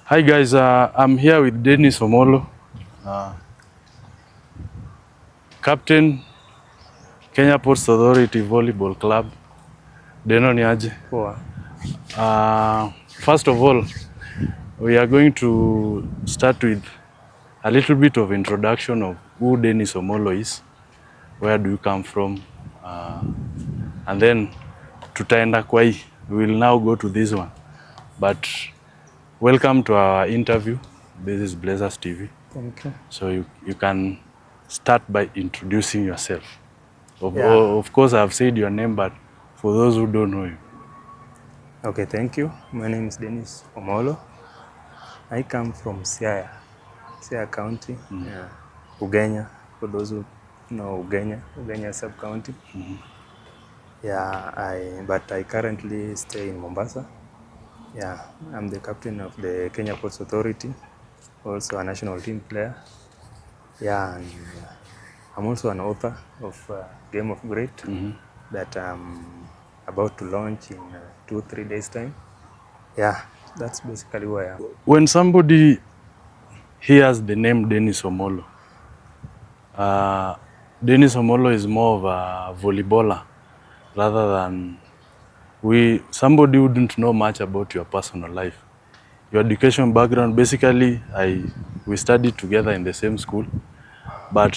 Hi guys, I'm here with Dennis Omollo, uh, Captain, Kenya Ports Authority Volleyball Club. Deno ni aje? Poa. First of all, we are going to start with a little bit of introduction of who Dennis Omollo is, where do you come from, and then tutaenda kwa hii. We will now go to this one. But welcome to our interview. This is Blazers TV. Thank you. So you can start by introducing yourself. Yeah. Of course, I've said your name, but for those who don't know you. Okay, thank you. My name is Dennis Omollo. I come from Siaya County, Ugenya, for those who know Ugenya sub-county. Yeah, but I currently stay in Mombasa. Yeah, I'm the captain of the Kenya Ports Authority, also a national team player. Yeah, and I'm also an author of Game of Great that I'm about to launch in 2-3 days time. Yeah, that's basically who I am. When somebody hears the name Dennis Omollo, Dennis Omollo is more of a volleyballer rather than somebody who didn't know much about your personal life. Your education background, basically, we studied together in the same school, but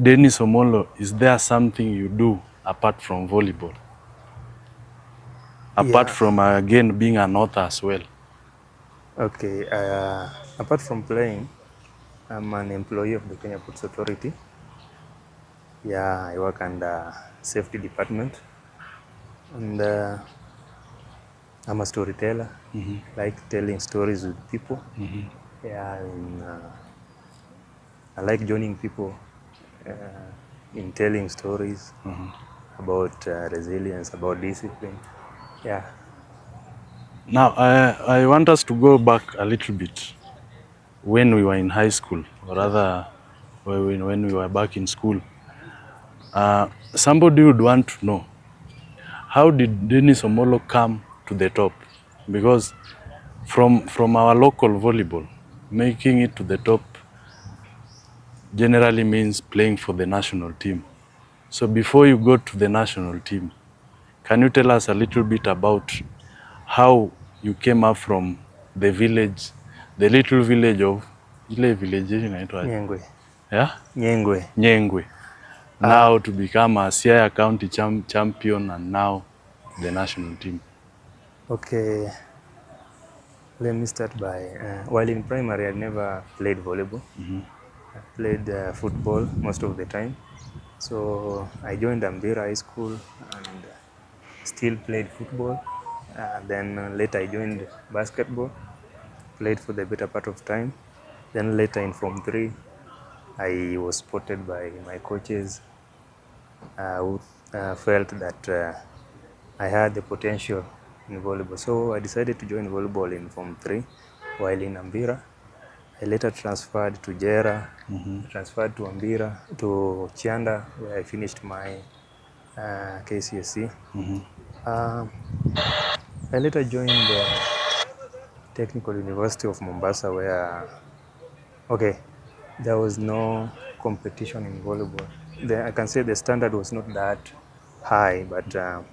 Dennis Omollo, is there something you do apart from volleyball? Apart from, again, being an author as well? Okay, apart from playing, I'm an employee of the Kenya Ports Authority. Yeah, I work under safety department, and I'm a storyteller. Like telling stories with people. Yeah, and, I like joining people in telling stories about resilience, about discipline. Yeah. Now, I want us to go back a little bit when we were in high school, or rather when we were back in school. Somebody would want to know, how did Dennis Omollo come to the top? Because from our local volleyball, making it to the top generally means playing for the national team. So before you go to the national team, can you tell us a little bit about how you came up from the village, the little village of Nyengwe. yeah? Nyengwe. Nyengwe. Now to become a Siaya County champion and now the national team. Okay, let me start by, while in primary I never played volleyball. I played football most of the time. So I joined Ambira High School and still played football. Then later I joined basketball, played for the better part of time. Then later in Form 3, I was spotted by my coaches who felt that I had the potential in volleyball. So I decided to join volleyball in Form 3 while in Ambira. I later transferred to Jera, transferred to Ambira, to Chianda, where I finished my KCSE. I later joined the Technical University of Mombasa, where, okay, there was no competition in volleyball. I can say the standard was not that high, but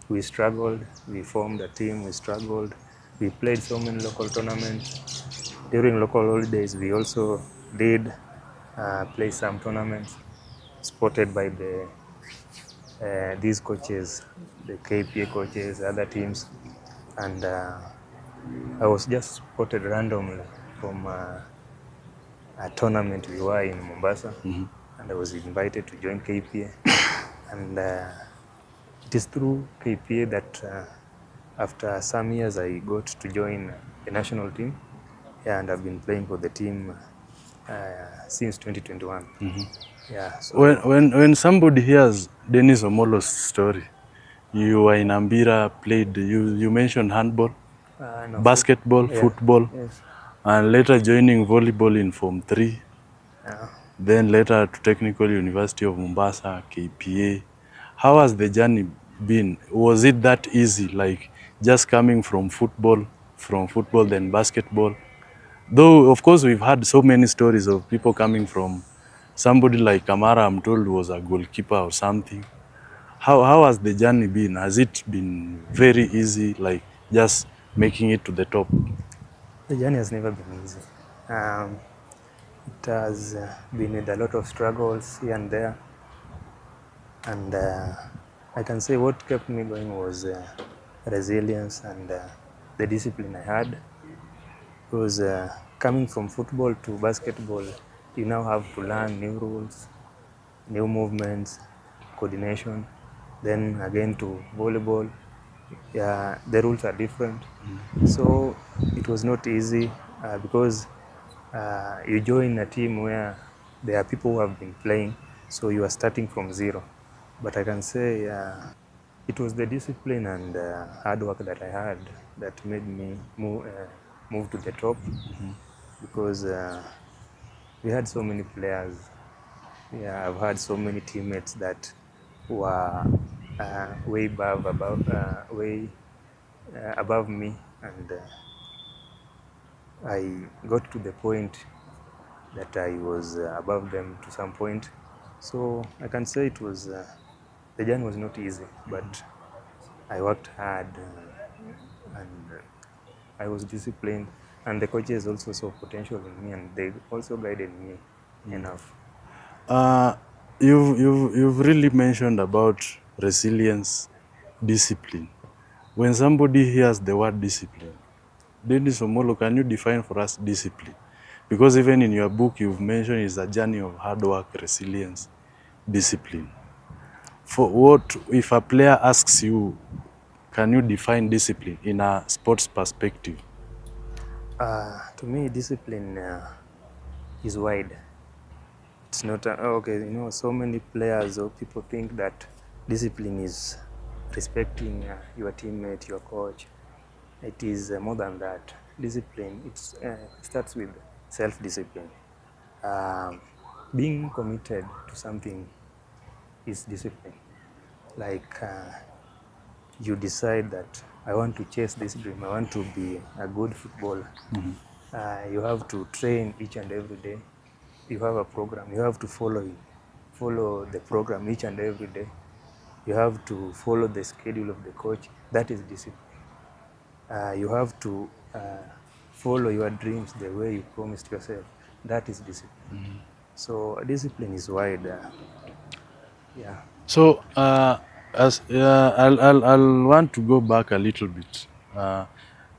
we struggled. We formed a team, we struggled. We played so many local tournaments. During local holidays, we also did play some tournaments spotted by these coaches, the KPA coaches, other teams. And I was just spotted randomly from a tournament we were in Mombasa, and I was invited to join KPA. And it is through KPA that after some years I got to join the national team. Yeah, and I've been playing for the team since 2021. Yeah. So When somebody hears Dennis Omollo's story, you were in Ambira, played, you mentioned handball, no, basketball, football, yes. and later joining volleyball in Form 3. Yeah. Then later to Technical University of Mombasa, KPA. How has the journey been? Was it that easy, like just coming from football from football than basketball. Though, of course, we've had so many stories of people coming from somebody like Kamara, I'm told, was a goalkeeper or something. How has the journey been? Has it been very easy, like just making it to the top? The journey has never been easy. It has been with a lot of struggles here and there, and I can say what kept me going was resilience and the discipline I had. Because coming from football to basketball, you now have to learn new rules, new movements, coordination. Then again to volleyball, yeah, the rules are different. So it was not easy because you join a team where there are people who have been playing, so you are starting from zero. But I can say it was the discipline and hard work that I had that made me move to the top. Because we had so many players. Yeah, I've had so many teammates that were way above me, and I got to the point that I was above them to some point. So I can say it was the journey was not easy, but I worked hard and I was disciplined, and the coaches also saw potential in me, and they also guided me enough. Uh, you've really mentioned about resilience, discipline. When somebody hears the word discipline, Dennis Omollo, can you define for us discipline? Because even in your book, you've mentioned it's a journey of hard work, resilience, discipline. For what, if a player asks you, can you define discipline in a sports perspective? To me, discipline is wide. It's not okay. You know, so many players or people think that discipline is respecting your teammate, your coach. It is more than that. Discipline. It starts with self-discipline. Um, Being committed to something is discipline. Like you decide that I want to chase this dream. I want to be a good footballer. You have to train each and every day. You have a program. You have to follow the program each and every day. You have to follow the schedule of the coach. That is discipline. You have to follow your dreams the way you promised yourself. That is discipline. So discipline is wide. Yeah. So, I'll want to go back a little bit.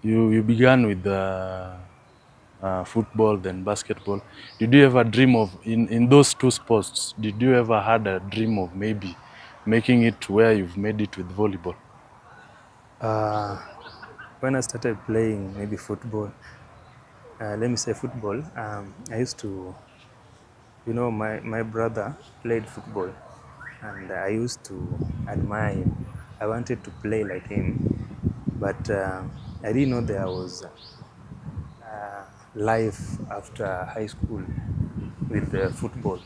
You began with football, then basketball. Did you ever dream of in those two sports? Did you ever had a dream of maybe making it to where you've made it with volleyball? When I started playing maybe football, let me say football, I used to, you know, my brother played football and I used to admire him. I wanted to play like him, but I didn't know there was life after high school with football.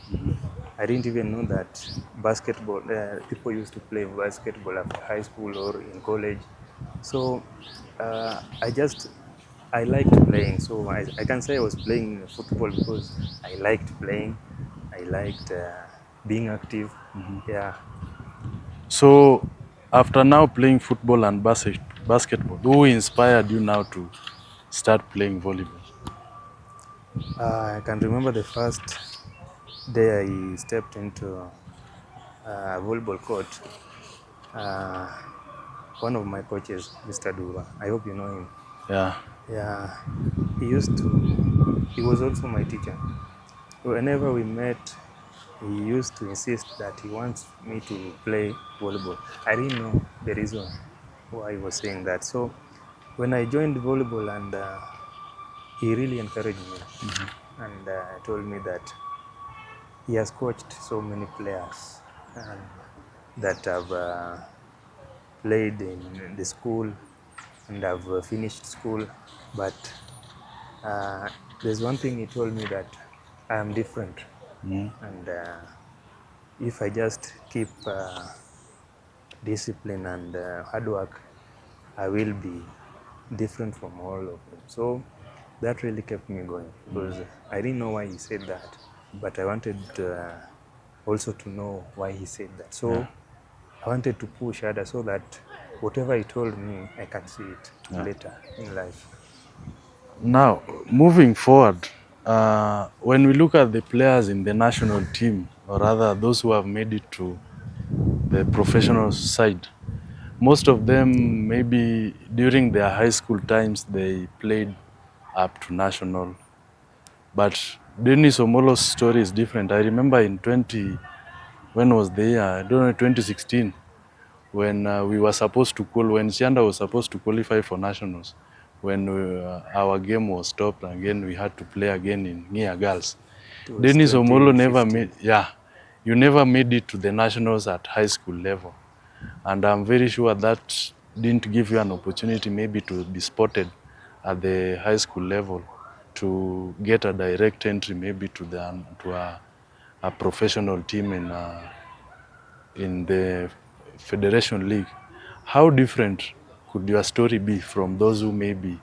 I didn't even know that basketball, people used to play basketball after high school or in college. So I liked playing. So I can say I was playing football because I liked playing. I liked being active. Yeah. So, after now playing football and basketball, who inspired you now to start playing volleyball? I can remember the first day I stepped into a volleyball court. Uh, One of my coaches, Mr. Dura, I hope you know him. Yeah. Yeah, he was also my teacher. Whenever we met, he used to insist that he wants me to play volleyball. I didn't know the reason why he was saying that. So when I joined volleyball, and he really encouraged me, and told me that he has coached so many players that have played in the school and have finished school, but there's one thing he told me, that I am different, and if I just keep discipline and hard work, I will be different from all of them. So that really kept me going because I didn't know why he said that, but I wanted also to know why he said that. So I wanted to push harder so that whatever he told me, I can see it later in life. Now, moving forward, when we look at the players in the national team, or rather those who have made it to the professional side, most of them maybe during their high school times they played up to national. But Dennis Omollo's story is different. I remember in when was the year? I don't know, 2016, when we were supposed to when Sianda was supposed to qualify for nationals, when our game was stopped again, we had to play again in Nia Girls. It was Dennis Omollo never 2015. made, you never made it to the nationals at high school level. And I'm very sure that didn't give you an opportunity maybe to be spotted at the high school level to get a direct entry maybe to a professional team in the Federation League. How different could your story be from those who maybe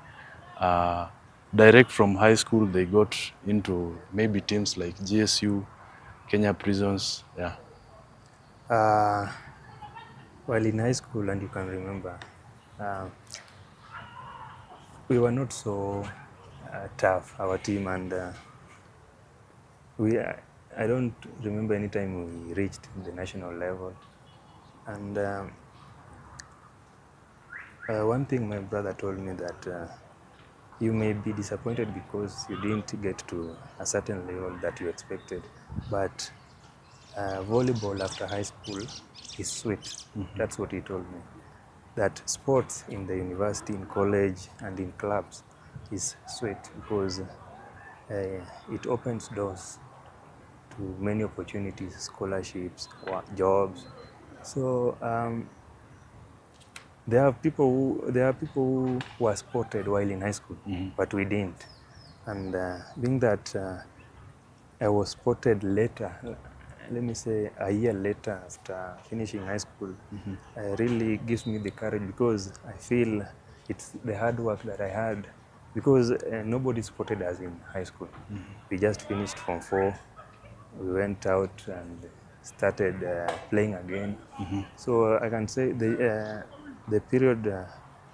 direct from high school they got into maybe teams like GSU, Kenya Prisons? Yeah. Uh, while in high school, and you can remember, uh, we were not so tough, our team, and I don't remember any time we reached the national level. And one thing my brother told me that you may be disappointed because you didn't get to a certain level that you expected, but volleyball after high school is sweet. That's what he told me. That sports in the university, in college, and in clubs is sweet because it opens doors to many opportunities, scholarships, jobs. So there are people who were spotted while in high school, but we didn't. And being that I was spotted later, let me say a year later after finishing high school, really gives me the courage because I feel it's the hard work that I had because nobody spotted us in high school. We just finished Form 4, we went out and started playing again. So I can say the period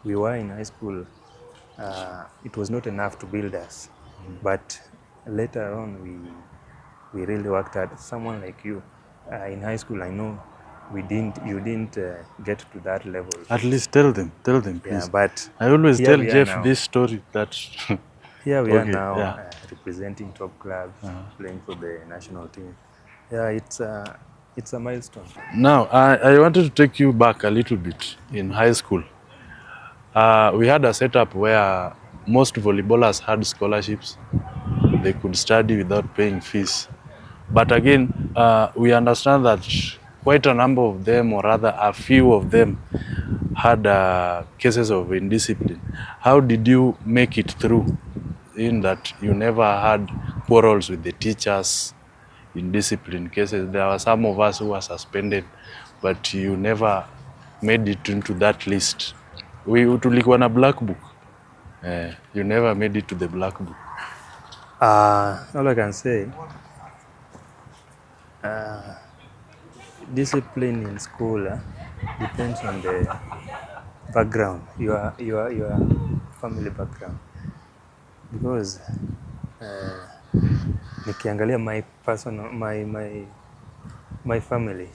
we were in high school, it was not enough to build us, but later on we really worked hard. Someone like you in high school, I know you didn't get to that level. At least tell them, please. Yeah, but I always here tell we are Jeff now. this story that Here we are okay, now yeah. representing top clubs, playing for the national team. Yeah, it's a milestone. Now, I wanted to take you back a little bit in high school. We had a setup where most volleyballers had scholarships. They could study without paying fees. But again, we understand that quite a number of them, or rather a few of them, had cases of indiscipline. How did you make it through in that you never had quarrels with the teachers in discipline cases? There were some of us who were suspended, but you never made it into that list. Tulikuwa na black book. You never made it to the black book. All I can say, discipline in school depends on the background, your family background. Because nikiangalia my family,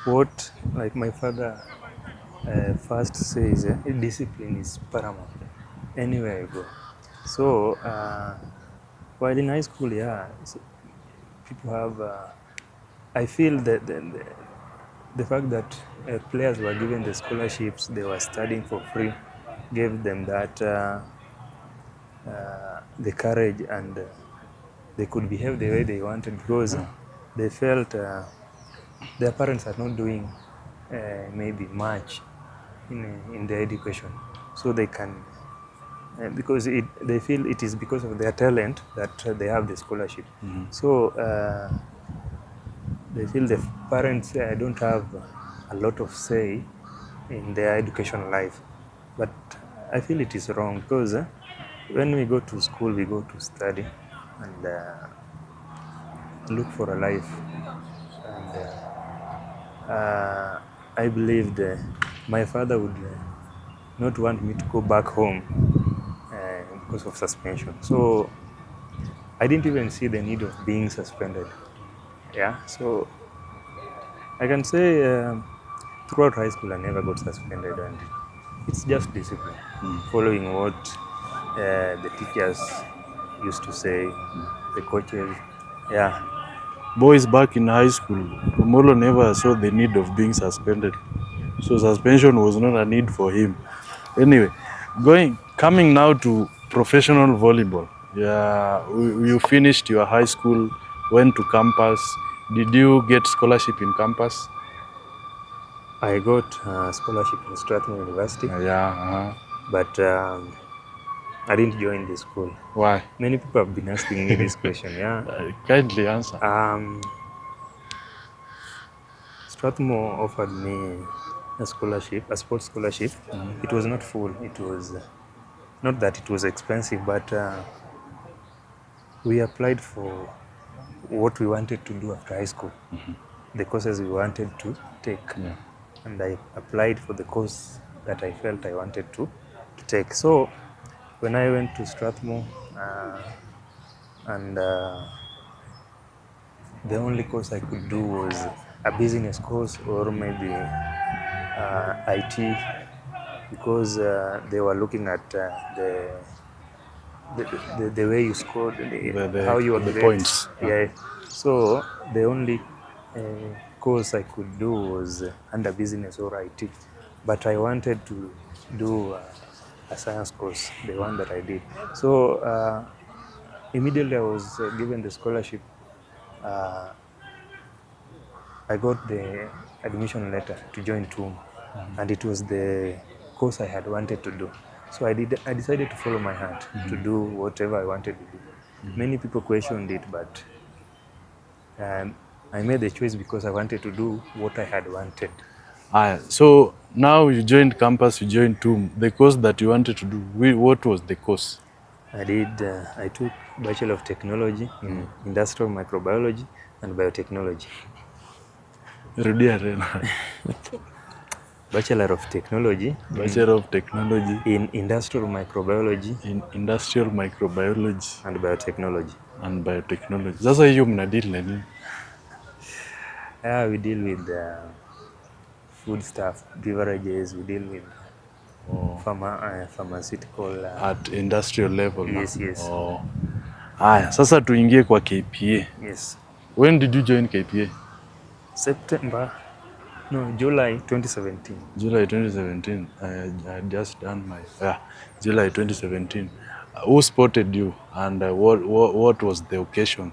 what like my father first says, discipline is paramount anywhere you go. So while in high school, people have. I feel that the fact that players were given the scholarships, they were studying for free, gave them that the courage, and they could behave the way they wanted because they felt their parents are not doing maybe much in their education, so they can because they feel it is because of their talent that they have the scholarship. So they feel the parents don't have a lot of say in their education life. But I feel it is wrong because when we go to school, we go to study and look for a life. And I believed my father would not want me to go back home because of suspension. So I didn't even see the need of being suspended. Yeah, so I can say throughout high school I never got suspended, and it's just discipline, following what the teachers used to say, the coaches. Yeah, Boys back in high school, Omollo never saw the need of being suspended. So suspension was not a need for him. Anyway, coming now to professional volleyball. Yeah, you finished your high school, went to campus. Did you get scholarship in campus? I got a scholarship in Strathmore University, Yeah. but I didn't join the school. Why? Many people have been asking me this question. Yeah. Kindly answer. Strathmore offered me a scholarship, a sports scholarship. It was not full. It was not that it was expensive, but we applied for what we wanted to do after high school, the courses we wanted to take. Yeah. And I applied for the course that I felt I wanted to take. So when I went to Strathmore, and the only course I could do was a business course or maybe IT, because they were looking at the way you scored, how you were the great. points. Yeah. So the only course I could do was under business or IT, but I wanted to do a science course, the one that I did. So immediately I was given the scholarship. I got the admission letter to join TUM, and it was the course I had wanted to do. So I decided to follow my heart, to do whatever I wanted to do. Many people questioned it, but I made the choice because I wanted to do what I had wanted. So now you joined campus, you joined TUM. The course that you wanted to do, what was the course? I took Bachelor of Technology in Industrial Microbiology and Biotechnology. Rudia tena. Bachelor of Technology. Bachelor of Technology. In Industrial Microbiology. In Industrial Microbiology. And Biotechnology. And Biotechnology. Sasa hiyo mnadeal na nini? We deal with food stuff, beverages, we deal with pharmaceutical. At industrial level? Yes, yes. Oh. Aya, sasa tuingie kwa KPA. Yes. When did you join KPA? July 2017. July 2017. I had just done my July 2017. Who spotted you, and what was the occasion?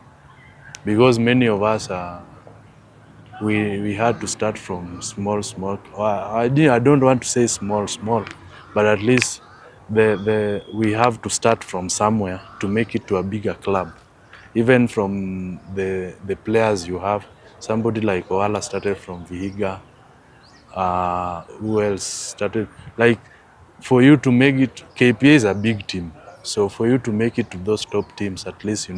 Because many of us we had to start from small. I don't want to say small, but at least we have to start from somewhere to make it to a bigger club. Even from the players you have, somebody like Oala started from Vihiga. Who else started? Like, for you to make it, KPA is a big team. So for you to make it to those top teams, at least you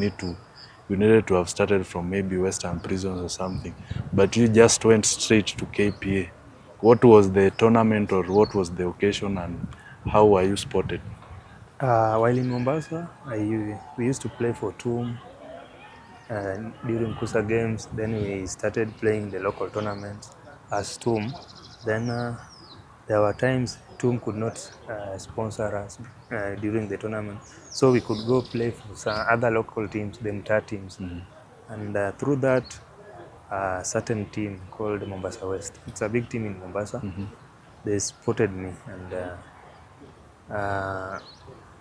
needed to have started from maybe Western Prisons or something. But you just went straight to KPA. What was the tournament, or what was the occasion, and how were you spotted? While in Mombasa, we used to play for TUM during Kusa games. Then we started playing the local tournaments as TUM. Then there were times TUM could not sponsor us during the tournament, so we could go play for some other local teams, the Mtaa teams. And through that, a certain team called Mombasa West, it's a big team in Mombasa, they spotted me, and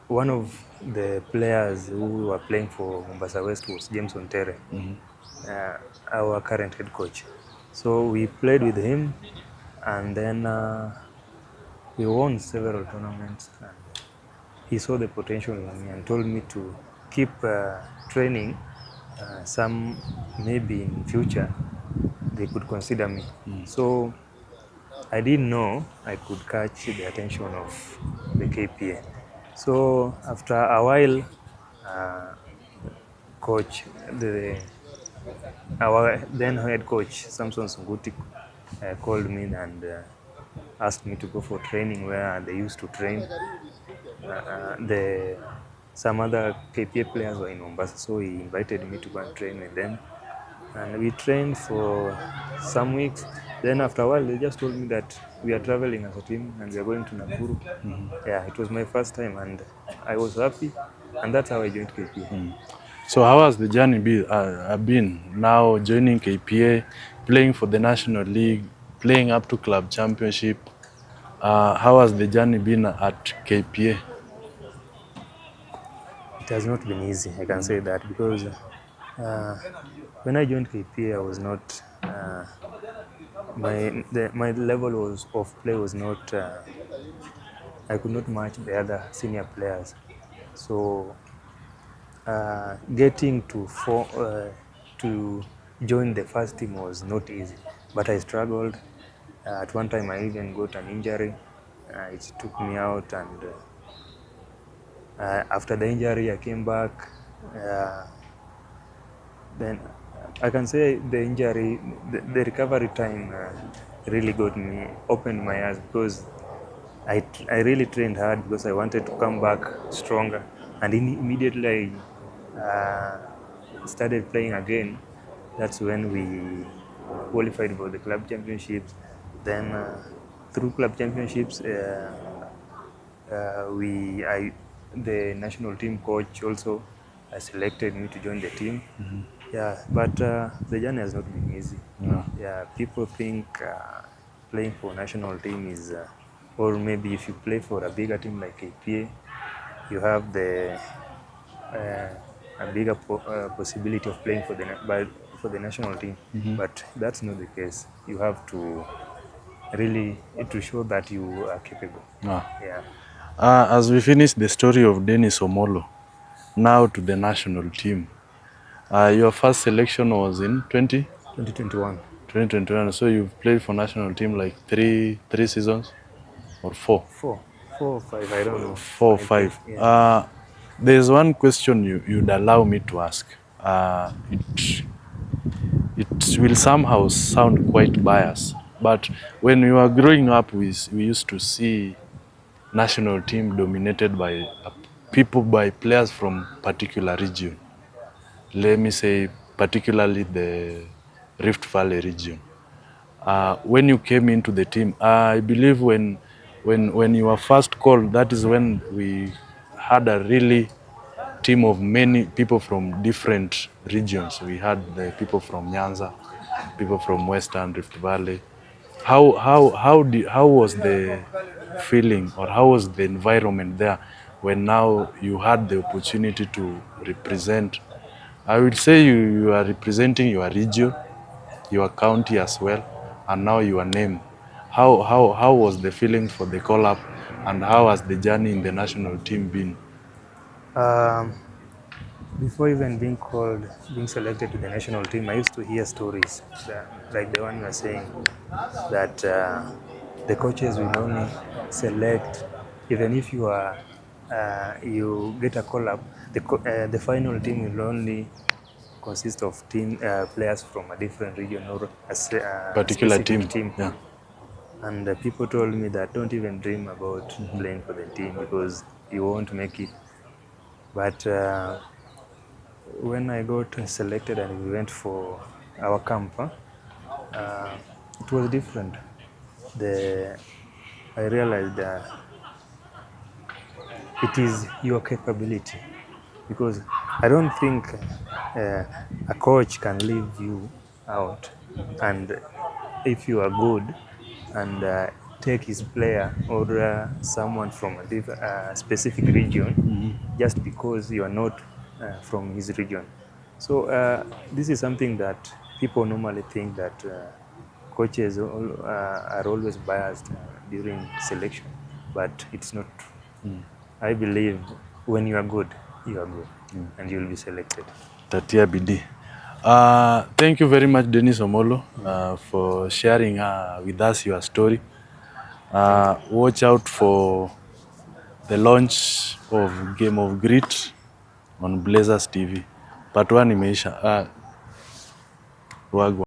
one of the players who were playing for Mombasa West was James Ontere, our current head coach. So we played with him, and then we won several tournaments. And he saw the potential in me and told me to keep training. Some maybe in future they could consider me. So I didn't know I could catch the attention of the KPA. So after a while, uh, coach, our then head coach Samson Sunguti called me and asked me to go for training where they used to train. Some other KPA players were in Mombasa, so he invited me to go and train with them. And we trained for some weeks. Then after a while, they just told me that we are traveling as a team and we are going to Nakuru. Yeah, it was my first time and I was happy, and that's how I joined KPA. So how has the journey been now joining KPA, playing for the National League, playing up to club championship? How has the journey been at KPA? It has not been easy, I can say that, because when I joined KPA, I was not my level of play was not. I could not match the other senior players, so getting to join the first team was not easy. But I struggled. At one time, I even got an injury. It took me out, and after the injury, I came back. Then I can say the injury, the recovery time really opened my eyes, because I really trained hard because I wanted to come back stronger. And immediately I started playing again. That's when we qualified for the club championships. Then through club championships, the national team coach also selected me to join the team. Yeah, but the journey has not been easy. Yeah, people think playing for national team is, or maybe if you play for a bigger team like KPA, you have a bigger possibility of playing for the national team. But that's not the case. You have to really to show that you are capable. Yeah. As we finish the story of Dennis Omollo, now to the national team. Your first selection was in 2021. 2021. So you've played for national team like three seasons or four? Four or five, I don't know. 4 or 5. Yeah. There's one question you'd allow me to ask. It will somehow sound quite biased, but when we were growing up, we used to see national team dominated by by players from particular region. Let me say particularly the Rift Valley region. When you came into the team, I believe when you were first called, that is when we had a really team of many people from different regions. We had the people from Nyanza, people from Western Rift Valley. How was the feeling, or how was the environment there when now you had the opportunity to represent? I would say you are representing your region, your county as well, and now your name. How was the feeling for the call up, and how has the journey in the national team been? Before even being selected to the national team, I used to hear stories like the one you are saying, that the coaches will only select, even if you get a call up, the final team will only consist of players from a different region or a Particular specific team. Yeah. And people told me that don't even dream about playing for the team because you won't make it. But when I got selected and we went for our camp, it was different. I realized that it is your capability, because I don't think a coach can leave you out, and if you are good and take his player or someone from a specific region just because you are not from his region. So this is something that people normally think that coaches are always biased during selection, but it's not true. I believe when you are good, and you will be selected. Tatia bidii. Thank you very much, Dennis Omollo, for sharing with us your story. Watch out for the launch of Game of Grit on Blazers TV. Part 1 imeisha. Wagwan.